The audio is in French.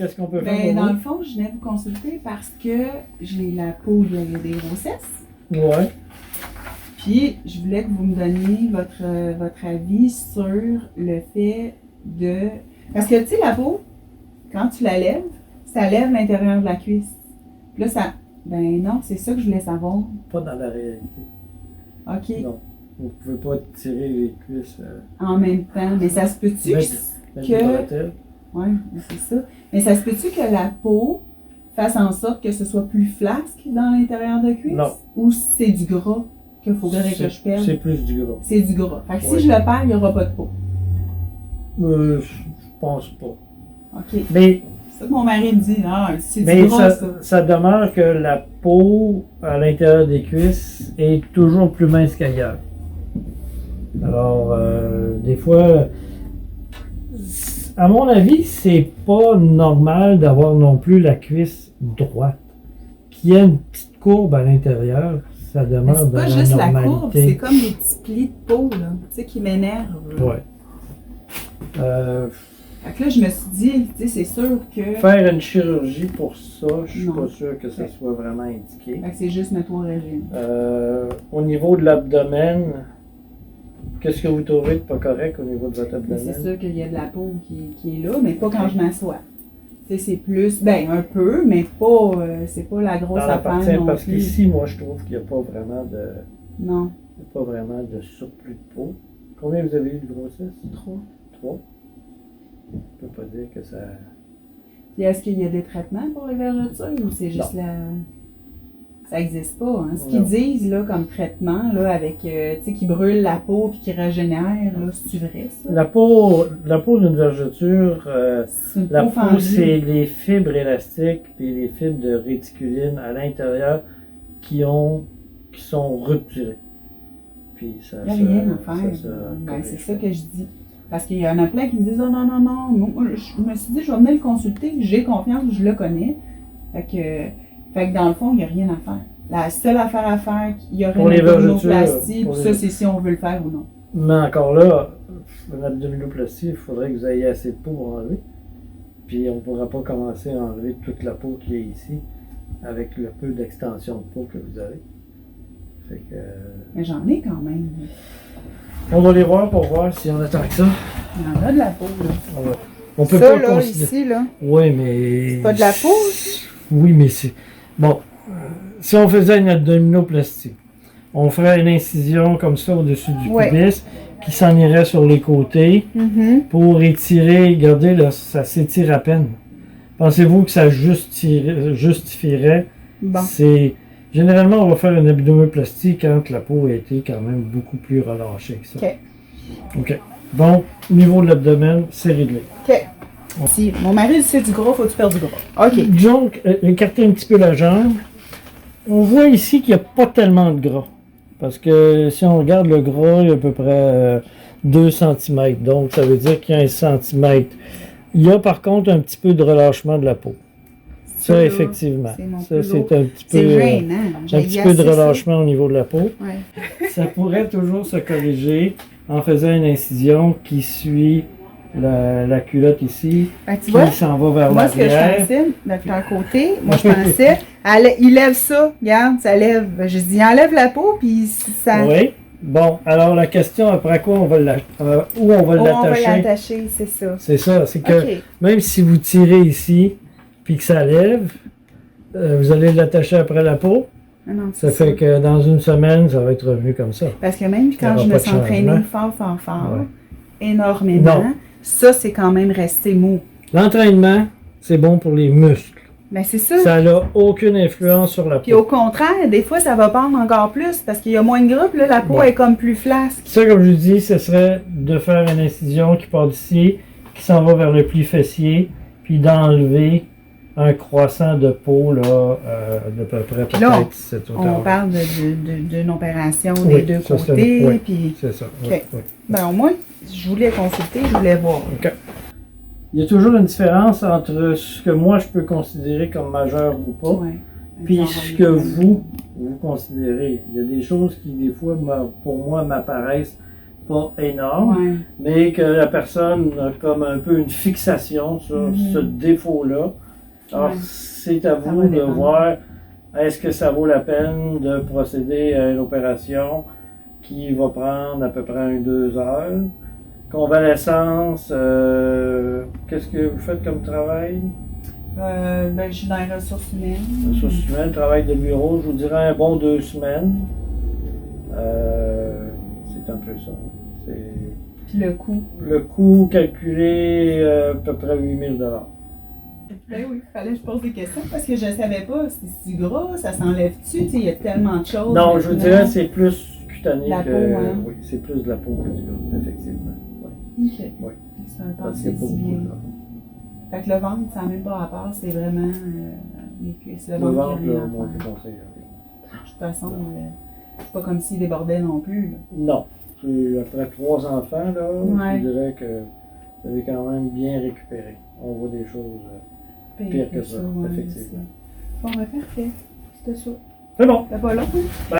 qu'est-ce qu'on peut faire Ben, pour dans vous? le fond, je venais vous consulter parce que j'ai la peau, il y a des grossesses. Ouais. Puis, je voulais que vous me donniez votre avis sur le fait de... Parce que, tu sais, la peau, quand tu la lèves, ça lève l'intérieur de la cuisse. Puis là, ça... Ben non, c'est ça que je voulais savoir. Pas dans la réalité. OK. Non. Vous pouvez pas tirer les cuisses. En même temps. Mais ça se peut-tu Mettre des que... bretelles. Oui, c'est ça. Mais ça se peut-tu que la peau fasse en sorte que ce soit plus flasque dans l'intérieur de cuisse? Non. Ou c'est du gras qu'il faudrait que je perde? C'est plus du gras. C'est du gras. Fait que Ouais. si je le perds, il n'y aura pas de peau. Je pense pas. OK. Mais, C'est ça que mon mari me dit. Ah, c'est du gras, ça. ça demeure que la peau à l'intérieur des cuisses est toujours plus mince qu'ailleurs. Alors, des fois, à mon avis, c'est pas normal d'avoir non plus la cuisse droite. Qu'il y ait une petite courbe à l'intérieur, ça Mais demeure c'est dans pas la juste la normalité. courbe, c'est comme des petits plis de peau, là. Tu sais, qui m'énervent. là. Ouais. Fait que là, je me suis dit, tu sais, c'est sûr que... Faire une chirurgie pour ça, je suis Non. pas sûr que ça Ok. soit vraiment indiqué. Fait que c'est juste mettre au régime. Au niveau de l'abdomen, qu'est-ce que vous trouvez de pas correct au niveau de votre Mais c'est abdomen? sûr qu'il y a de la peau qui est là, mais pas quand je m'assois. Tu sais, c'est plus, ben un peu, mais pas, c'est pas la grosse Dans la affaire partie, non parce plus. qu'ici, moi, je trouve qu'il n'y a pas vraiment de, Non, il y a pas vraiment de surplus de peau. Combien vous avez eu de grossesse? trop. 3. On peut pas dire que ça... Puis est-ce qu'il y a des traitements pour les vergetures ou c'est juste la... Ça n'existe pas, hein? Ce qu'ils Non. disent, là, comme traitement, là, avec, tu sais, qui brûle la peau puis qui régénère, là, c'est-tu vrai, ça? La peau d'une vergeture, C'est une la peau peau, fendue. c'est les fibres élastiques et les fibres de réticuline à l'intérieur qui sont rupturées. Puis ça, Il n'y a rien à faire. ça Ben, corrige. c'est ça que je dis. Parce qu'il y en a plein qui me disent « Oh non, non, non, moi, je me suis dit, je vais venir le consulter, j'ai confiance, je le connais. » Fait que dans le fond, il n'y a rien à faire. La seule affaire à faire, il y aurait Pour les une abdominoplastie, vergetures, pour puis les- ça, c'est si on veut le faire ou non. Mais encore là, une abdominoplastie, il faudrait que vous ayez assez de peau pour enlever. Puis on ne pourra pas commencer à enlever toute la peau qui est ici avec le peu d'extension de peau que vous avez. Fait que, Mais j'en ai quand même. on va les voir pour voir si on attend que ça. Il y en a de la peau, là. On peut Ça, pas là, considérer. ici, là, Oui, mais. c'est pas de la peau? Oui, mais c'est. Bon, si on faisait une abdominoplastie, on ferait une incision comme ça au-dessus du Ouais. pubis qui s'en irait sur les côtés Mhm. pour étirer. Regardez, là, ça s'étire à peine. Pensez-vous que ça justifierait? Bon. Généralement, on va faire une abdominoplastie quand la peau a été quand même beaucoup plus relâchée que ça. OK. OK. Donc, au niveau de l'abdomen, c'est réglé. OK. Si mon mari dit c'est du gras, faut que tu perdes du gras. OK. Disons, écarter un petit peu la jambe. On voit ici qu'il n'y a pas tellement de gras. Parce que si on regarde le gras, il y a à peu près 2 cm. Donc, ça veut dire qu'il y a 1 cm. Il y a par contre un petit peu de relâchement de la peau. Ça, là, effectivement. c'est mon Ça, plus c'est lourd. un petit peu, C'est gênant. un J'ai petit peu de assez ça. relâchement au niveau de la peau. Ouais. Ça pourrait toujours se corriger en faisant une incision qui suit la culotte ici, Fait que tu qui vois, s'en va vers moi, ce que je l'arrière. pensais, de ton côté, moi, je pensais, il lève ça, regarde, ça lève. Je dis, il enlève la peau, puis ça... Oui. Bon, alors la question après quoi où on va Oh, on va l'attacher. l'attacher, c'est ça. C'est ça, c'est que OK. même si vous tirez ici, puis que ça lève, vous allez l'attacher après la peau. Ah non, Ça c'est fait que dans une semaine, ça va être revenu comme ça. Parce que même quand Il y je aura me pas de suis entraînée changement. fort, Ouais. énormément, Non. ça, c'est quand même resté mou. L'entraînement, c'est bon pour les muscles. Mais c'est ça. Ça n'a aucune influence sur la Puis au peau. contraire, des fois, ça va pendre encore plus parce qu'il y a moins de gras, puis là, la peau Ouais. est comme plus flasque. Ça, comme je vous dis, ce serait de faire une incision qui part d'ici, qui s'en va vers le pli fessier, puis d'enlever un croissant de peau là, d'à peu près Puis là, peut-être cette On hauteur. parle d'une opération Oui, des deux ça, c'est côtés, oui. puis... C'est ça. oui, OK. oui. Ben, au moins, je voulais consulter, je voulais voir. OK. Il y a toujours une différence entre ce que moi je peux considérer comme majeur ou pas, Ouais. puis ce que vous considérez. Il y a des choses qui, des fois, pour moi, m'apparaissent pas énorme, Ouais. mais que la personne a comme un peu une fixation sur ce défaut-là. Alors, Ouais. c'est à Ça vous va de dépendre. voir est-ce que ça vaut la peine de procéder à une opération qui va prendre à peu près 2 heures. Convalescence, qu'est-ce que vous faites comme travail? Ben, je suis dans les ressources humaines. Ressources humaines, travail de bureau, je vous dirais un bon 2 semaines. C'est un peu ça. C'est Puis le coût. le coût calculé à peu près 8 000 $. Ben oui, fallait que je pose des questions parce que je ne savais pas si c'est gras, ça s'enlève-tu, tu sais, il y a tellement de choses. Non, je vous maintenant. dirais c'est plus cutané La que. peau, hein? Oui, c'est plus de la peau que du gras, effectivement. Ouais. OK. Oui. C'est un Parce qu'il pensée y a pas si beaucoup bien. de gras. Fait que le ventre, ça n'a même pas rapport, c'est vraiment les cuisses. Le Le ventre, ventre, il y a là, rien à moi, faire. je conseille rien. De toute façon, c'est pas comme s'il débordait non plus. Là. Non. Après 3 enfants, là, Ouais. je dirais que vous avez quand même bien récupéré. On voit des choses pires que ça, ouais, effectivement. Bon, ben parfait. C'était ça. C'est bon. C'était pas long, hein?